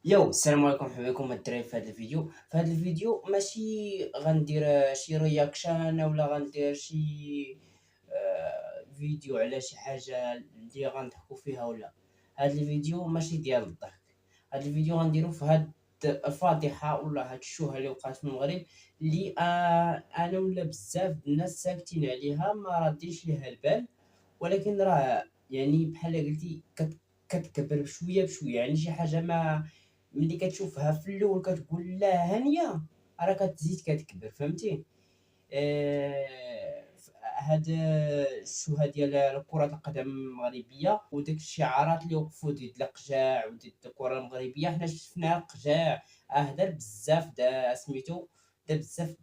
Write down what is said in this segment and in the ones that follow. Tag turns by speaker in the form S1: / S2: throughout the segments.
S1: السلام عليكم، مرحبا بكم الدراري في هذا الفيديو. ماشي غندير شي رياكشن ولا غندير شي فيديو على شي حاجه اللي غنضحكوا فيها ولا. هذا الفيديو ماشي ديال الضحك. هذا الفيديو غنديرو في هاد الفضيحه ولا هاد الشوهه اللي وقعت في المغرب، اللي انا ولا بزاف الناس ساكتين عليها ما رادينش ليها البال. ولكن راه يعني بحال قلتي كتكبر بشويه بشويه، يعني شي حاجه ما ملي كتشوفها في الاول كتقول لا هانيه، راه كتزيد كتكبر، فهمتي؟ هاد الشوهه ديال كرة القدم المغربية وداك الشعارات اللي وقفوا ضد القجاع وضد الكرة المغربية، حنا شفنا القجاع دار بزاف، دا سميتو دار بزاف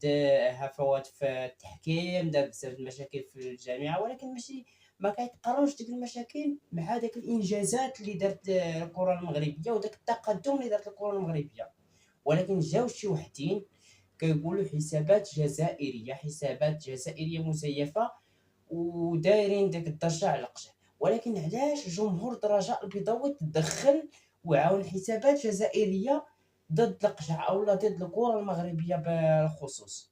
S1: هفوات في التحكيم، دار بزاف المشاكل في الجامعة، ولكن ماشي ما كيتقارنش ديك المشاكل مع داك الانجازات اللي دارت الكرة المغربية وداك التقدم اللي دارت الكرة المغربية. ولكن جاو شي وحدين كيقولوا حسابات جزائريه مزيفه ودايرين داك الضجه على القجع. ولكن علاش جمهور الرجاء البيضاوي تدخل وعاون حسابات جزائريه ضد القجع اولا ضد الكره المغربيه بالخصوص؟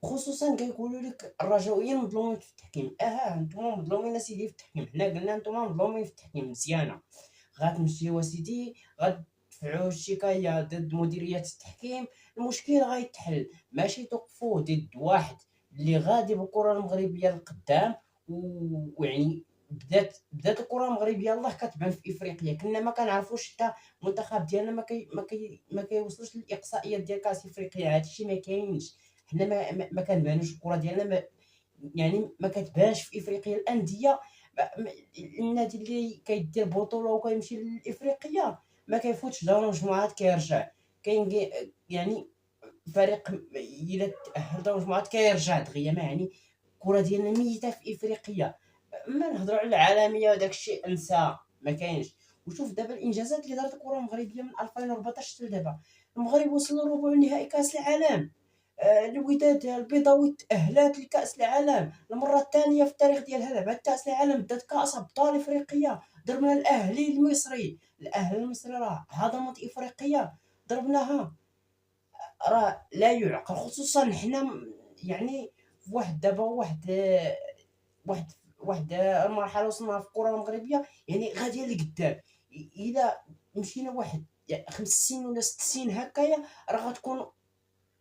S1: خصوصا كيقولوا لك الرجاويين مظلومين في التحكيم. نتوما مظلومين اسيدي في التحكيم، حنا قلنا نتوما مظلومين في التحكيم، مزيانه. غتمشيو اسيدي غتدفعوا الشكايه ضد مديريه التحكيم، المشكل غيتحل، ماشي توقفوه ضد واحد اللي غادي بالكره المغربيه للقدام. ويعني بدات الكره المغربيه الله كتبان في افريقيا، كنا ما كنعرفوش حتى المنتخب ديالنا ما كيوصلش للاقصائيات ديال كاس افريقيا، هادشي ما كاينش. حنا ما كنبانوش الكره ديالنا يعني ما كتبانش في افريقيا. الانديه النادي اللي كيدير بطوله وكيمشي لافريقيا ما كيفوتش دور المجموعات كيرجع. يعني فريق الا تاهل دور المجموعات كيرجع دغيا، ما يعني الكره ديالنا ميته في افريقيا. ما نهضروا على العالميه وداك الشيء انسى، ما كاينش. وشوف دابا الانجازات اللي دارت الكره المغربيه من 2014 حتى دابا. المغرب وصل لربع نهائي كاس العالم، الوداد البيضاوي تأهلات لكأس العالم المرة الثانية في التاريخ ديالها، لعبت كأس العالم دات كأس أبطال إفريقيا، ضربنا الأهلي المصري. الأهلي المصري راه هضمت إفريقيا، ضربناها. راه لا يعقل، خصوصا حنا يعني في واحد دابا واحد واحد المرحلة وصلنا في الكرة المغربية يعني غادية لقدام. إلا مشينا واحد يعني 5 سنين ولا 6 سنين هكايا، راه غتكون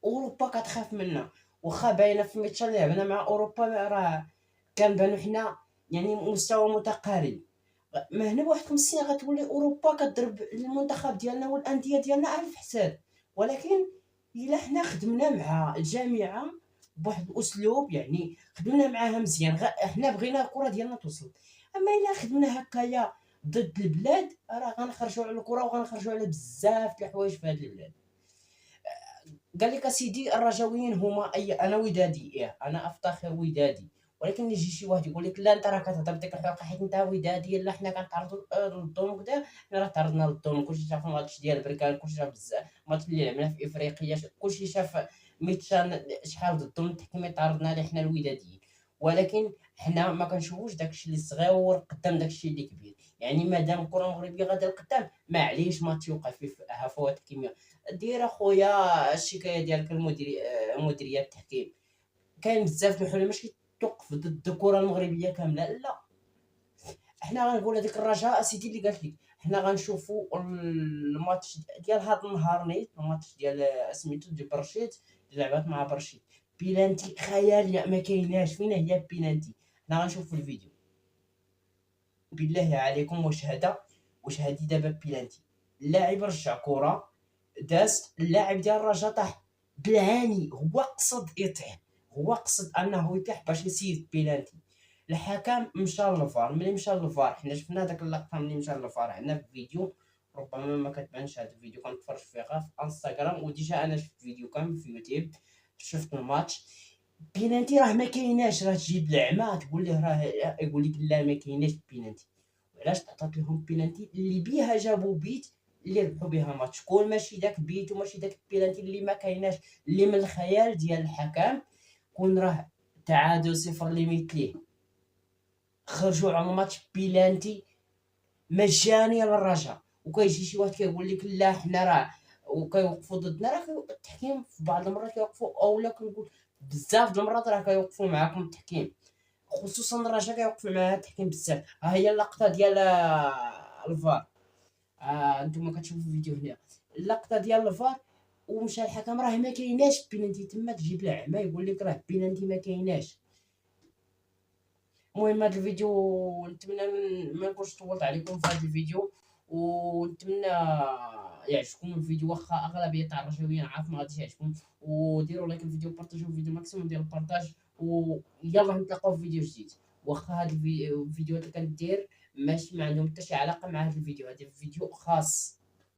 S1: اوروبا كتخاف منا. واخا باينه في الماتش اللي لعبنا مع اوروبا راه كنبانو حنا يعني مستوى متقارب. ما هنا بواحد 5 سنين غتولي اوروبا كضرب المنتخب ديالنا والانديه ديالنا الف حساب. ولكن الا حنا خدمنا مع الجامعه بواحد الاسلوب، يعني خدمنا معاها مزيان، حنا بغينا الكره ديالنا توصل. اما الا خدمنا هكايا ضد البلاد، راه غنخرجوا على الكره وغنخرجوا على بزاف د الحوايج في هذه البلاد. قال لك اسيدي الرجاويين هما انا ودادي، انا افتخر ودادي. ولكن يجي شي واحد يقول لك لا انت راه كتهضر ديك الحلقه حيت انت ودادي، لا حنا كنتعرضوا للظلم وكذا. حنا راه تعرضنا للظلم، كلشي شاف الماتش ديال بركان، كلشي شاف بزاف الماتش اللي لعبنا في افريقيا، كلشي شاف ميتشان شحال ضد الظلم التحكيمي تعرضنا ليه حنا الوداديين. ولكن حنا ما كنشوفوش داكشي اللي صغير قدام داكشي اللي كبير. يعني مادام الكره المغربيه غادا لقدام، معليش ماتش يوقع فيه هفوات تحكيميه، دير اخويا الشكايه ديالك مديريه التحكيم. كاين بزاف د الحلول، ماشي توقف ضد الكره المغربيه كامله، لا. حنا غنقول هذيك الرجاء اسيدي اللي قالت لك، حنا غنشوفوا الماتش ديال هذا النهار نيت، الماتش ديال سميتو ديال برشيد اللي لعبات مع برشيد، بيلانتي خياليه ما كايناش. فين هي البيلانتي؟ حنا غنشوفوا الفيديو. بالله عليكم واش هادي دابا بيلانتي؟ اللاعب رجع كره، دازت اللاعب ديال الرجاء طاح بالعاني، هو قصد يطيح، هو قصد انه يطيح باش يسيد بيلانتي. الحكم مشى للفار، ملي مشى للفار حنا شفنا داك اللقطه، ملي مشى للفار عندنا في الفيديو. ربما ما كتبانش هذا الفيديو، كنتفرج فيه غير في انستغرام، وديجا انا شفت فيديو كامل في يوتيوب، شفت الماتش. بينالتي راه ما كايناش، راه تجيب العمى تقول ليه راه، يقول لك لا ما كايناش بينالتي. وعلاش تعطات لهم بينالتي اللي بيها جابوا بيت اللي ربحوا بها ماتش؟ كون ماشي داك بيت وماشي داك البينالتي اللي ما كايناش، اللي من الخيال ديال الحكم، كون راه تعادل صفر ليميت ليه، خرجوا على الماتش بيلانتي مجاني للرجاء. وكيجي شي واحد كيقول لك لا حنا راه وكيوقفوا ضدنا، راه التحكيم في بعض المرات كيوقفوا، اولا كنقول بزاف د المرات راه كيوقفوا معاكم التحكيم، خصوصا الرجاء كيوقف معاها التحكيم بزاف. ها هي اللقطه ديال الفار، نتوما كتشوفوا الفيديو هنا، اللقطه ديال الفار ومشى الحكم راه ما كايناش بينالتي تما، تجيب لعمه يقول لك راه بينالتي ما كايناش. المهم هذا الفيديو نتمنى ما نكونش طولت عليكم في هذا الفيديو، ونتمنى يعجبكم الفيديو، واخا اغلبيه تاع الرجاويين عارف ما غاديش يعجبكم، وديروا لايك الفيديو، بارطاجيو الفيديو ماكسيموم ديال البارطاج، ويلا نتلاقاو في فيديو جديد. واخا هاد الفيديوهات اللي كندير ماشي ما عندهم حتى شي علاقه مع هاد الفيديو، هذا فيديو خاص